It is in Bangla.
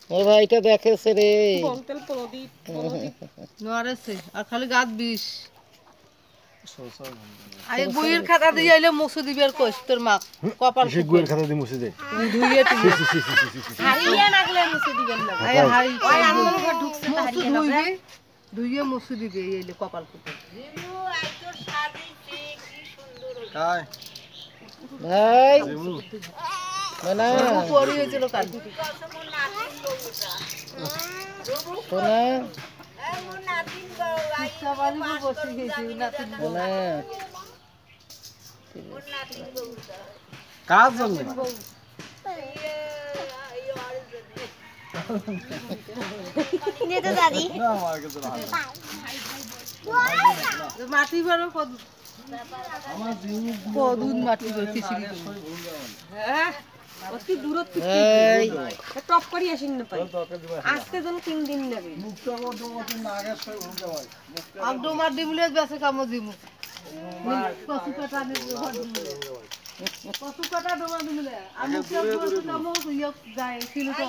ও ভাইটা দেখেছে রে বলতেল প্রদীপ নোয়ারেছে আর খালি গাত বিষ আই বইয়ের খাতা দিয়ে আইলে মুছে দিবি আর কইস তোর মা কপাল সে গুয়ের খাতা দিয়ে মুছে দে ধুইয়ে তুই হারিয়ে নাগলে মুছে দিবেন না আই হাই ওই আঙ্গুল ঘর ঢুকছে মুছে হারিয়ে ধুইবি ধুইয়ে মুছে দিবি এই আইলে কপাল কুটে কাই ভাই না পরি হয়েছিল কাল সোনা বসে গেছি নাতিন সোনা কাজ জন্য যেতে দাদি না আমার কাছে না মাটি বারো কদ আমার জিউ কদুন মাটি বেশি ছিল হ্যাঁ অতি দূরত্ব এই টপ করি আসেন না পাই দরকার দিবা আজকে যেন 3 দিন নেবে মুখটা বড় মত না আগে সব ভুলতে হয় আমটো মার দিবলে বেশে কাম দিমু কসু কাটা নিব কসু কাটা দমা দিবলে আমি কাম যায় ছিল তো